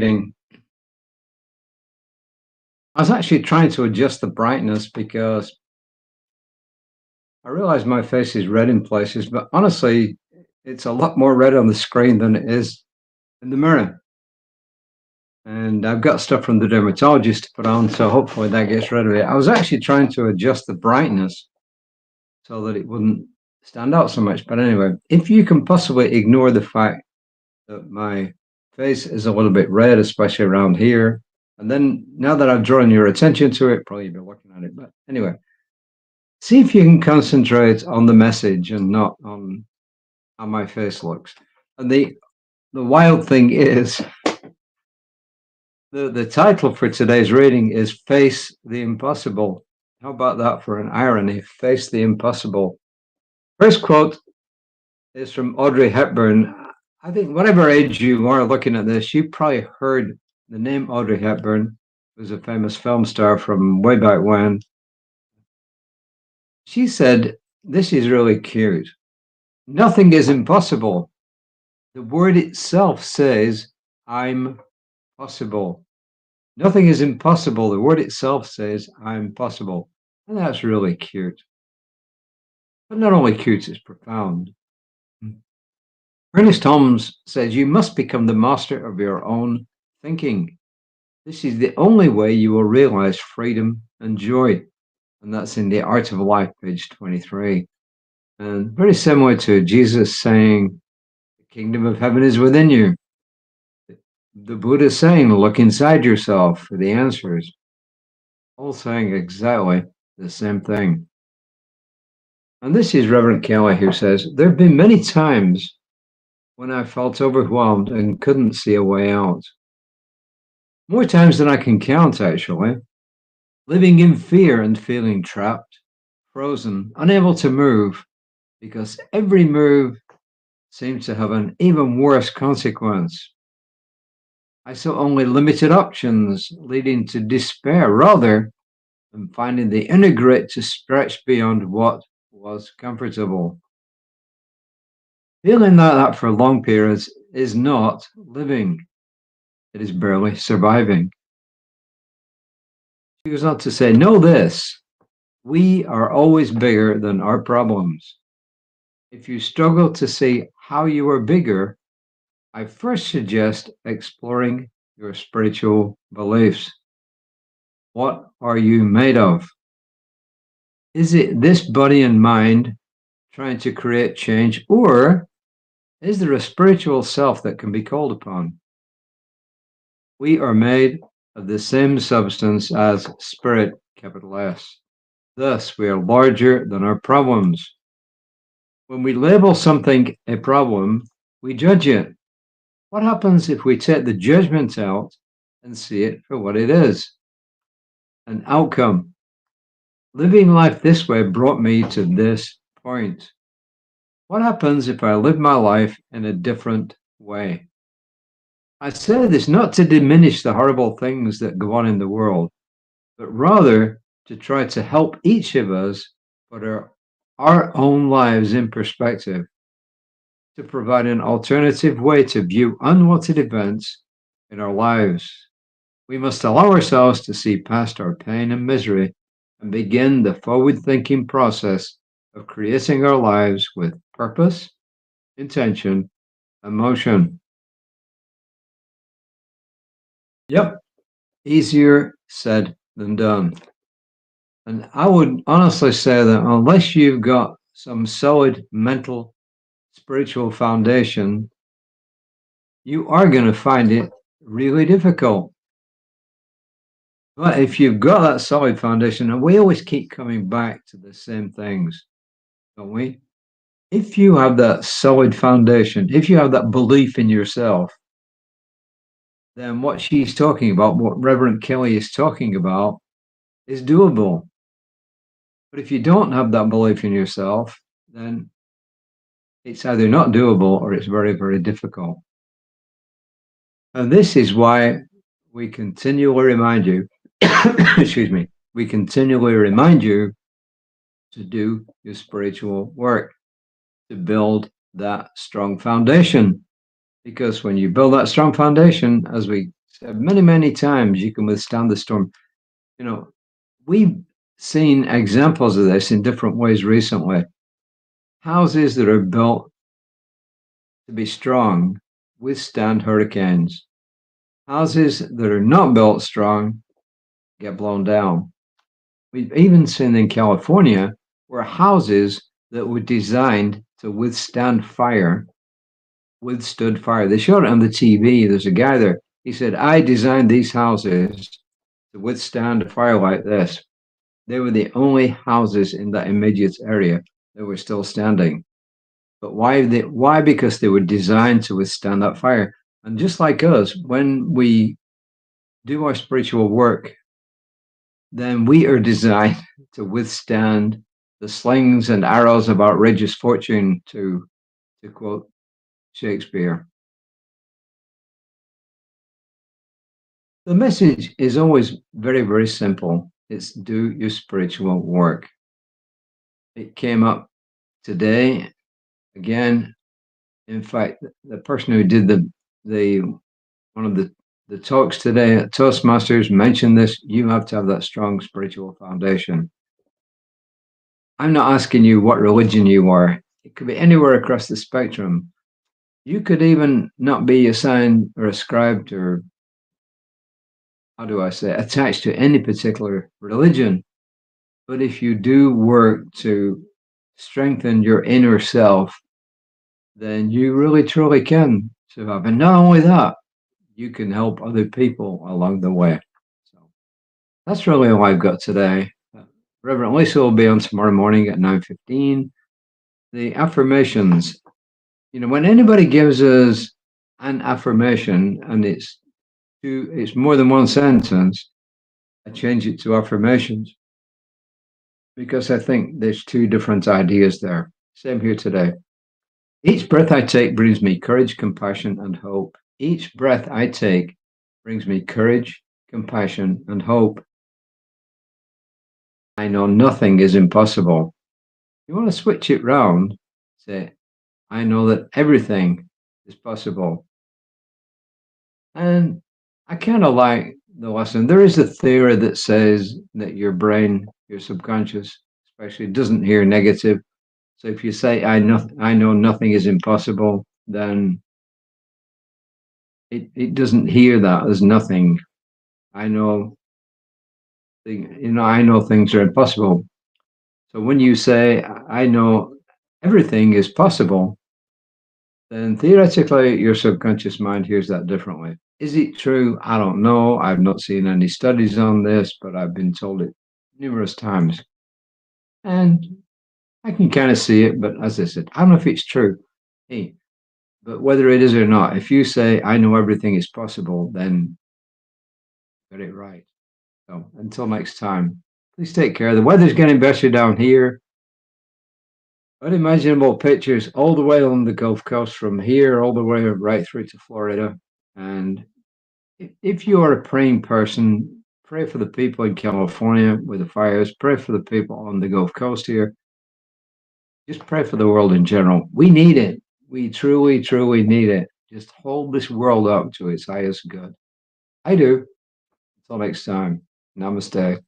I was actually trying to adjust the brightness because I realize my face is red in places, but honestly, it's a lot more red on the screen than it is in the mirror. And I've got stuff from the dermatologist to put on, so hopefully that gets rid of it. I was actually trying to adjust the brightness so that it wouldn't stand out so much. But anyway, if you can possibly ignore the fact that my face is a little bit red, especially around here, and then now that I've drawn your attention to it, probably you've been looking at it. But anyway, see if you can concentrate on the message and not on how my face looks. And the wild thing is, the title for today's reading is Face the Impossible. How about that for an irony? Face the Impossible. First quote is from Audrey Hepburn. I think whatever age you are looking at this, you probably heard the name Audrey Hepburn, who was a famous film star from way back when. She said, this is really cute. Nothing is impossible. The word itself says, I'm possible. Nothing is impossible. The word itself says, I'm possible. And that's really cute. But not only cute, it's profound. Ernest Holmes says, you must become the master of your own thinking. This is the only way you will realize freedom and joy. And that's in The Art of Life, page 23. And very similar to Jesus saying, the kingdom of heaven is within you. The Buddha is saying, look inside yourself for the answers. All saying exactly the same thing. And this is Rev Kelly, who says, there have been many times when I felt overwhelmed and couldn't see a way out. More times than I can count, actually. Living in fear and feeling trapped, frozen, unable to move, because every move seemed to have an even worse consequence. I saw only limited options, leading to despair rather than finding the inner grit to stretch beyond what was comfortable. Feeling like that for long periods is not living. It is barely surviving. She goes on to say, know this, we are always bigger than our problems. If you struggle to see how you are bigger, I first suggest exploring your spiritual beliefs. What are you made of? Is it this body and mind trying to create change, or is there a spiritual self that can be called upon? We are made of the same substance as spirit, capital S. Thus, we are larger than our problems. When we label something a problem, we judge it. What happens if we take the judgment out and see it for what it is? An outcome. Living life this way brought me to this point. What happens if I live my life in a different way? I say this not to diminish the horrible things that go on in the world, but rather to try to help each of us put our own lives in perspective, to provide an alternative way to view unwanted events in our lives. We must allow ourselves to see past our pain and misery and begin the forward-thinking process of creating our lives with purpose, intention, and motion. Yep, easier said than done. And I would honestly say that unless you've got some solid mental, spiritual foundation, you are going to find it really difficult. But if you've got that solid foundation, and we always keep coming back to the same things, don't we? If you have that solid foundation, if you have that belief in yourself, then what she's talking about, what Reverend Kelly is talking about, is doable. But if you don't have that belief in yourself, then it's either not doable or it's very, very difficult. And this is why we continually remind you, excuse me, we continually remind you to do your spiritual work, to build that strong foundation. Because when you build that strong foundation, as we said many, many times you can withstand the storm. You know, we've seen examples of this in different ways recently. Houses that are built to be strong withstand hurricanes. Houses that are not built strong get blown down. We've even seen in California where houses that were designed to withstand fire withstood fire. They showed it on the TV. There's a guy there. He said, I designed these houses to withstand a fire like this. They were the only houses in that immediate area that were still standing. But why? Why? Because they were designed to withstand that fire. And just like us, when we do our spiritual work, then we are designed to withstand the slings and arrows of outrageous fortune, to quote Shakespeare. The message is always very, very simple. It's do your spiritual work. It came up today again. In fact, the person who did the one of the talks today at Toastmasters mentioned this. You have to have that strong spiritual foundation. I'm not asking you what religion you are. It could be anywhere across the spectrum. You could even not be assigned or ascribed or, how do I say, attached to any particular religion. But if you do work to strengthen your inner self, then you really truly can survive. And not only that, you can help other people along the way. So that's really all I've got today. Reverend Lisa will be on tomorrow morning at 9:15. The affirmations. When anybody gives us an affirmation and it's more than one sentence, I change it to affirmations because I think there's two different ideas there. Same here today. Each breath I take brings me courage, compassion, and hope. Each breath I take brings me courage, compassion, and hope. I know nothing is impossible. You want to switch it round, say, I know that everything is possible. And I kind of like the lesson. There is a theory that says that your brain, your subconscious, especially, doesn't hear negative. So if you say, I know nothing is impossible, then it doesn't hear that as nothing. I know, I know things are impossible. So when you say, I know everything is possible, then theoretically your subconscious mind hears that differently. Is it true? I don't know. I've not seen any studies on this, but I've been told it numerous times. And I can kind of see it, but as I said, I don't know if it's true. Hey, but whether it is or not, if you say, I know everything is possible, then get it right. So until next time, please take care. The weather's getting better down here. Unimaginable pictures all the way on the Gulf Coast from here, all the way right through to Florida. And if you are a praying person, pray for the people in California with the fires, pray for the people on the Gulf Coast here. Just pray for the world in general. We need it. We truly, truly need it. Just hold this world up to its highest good. I do. Until next time, namaste.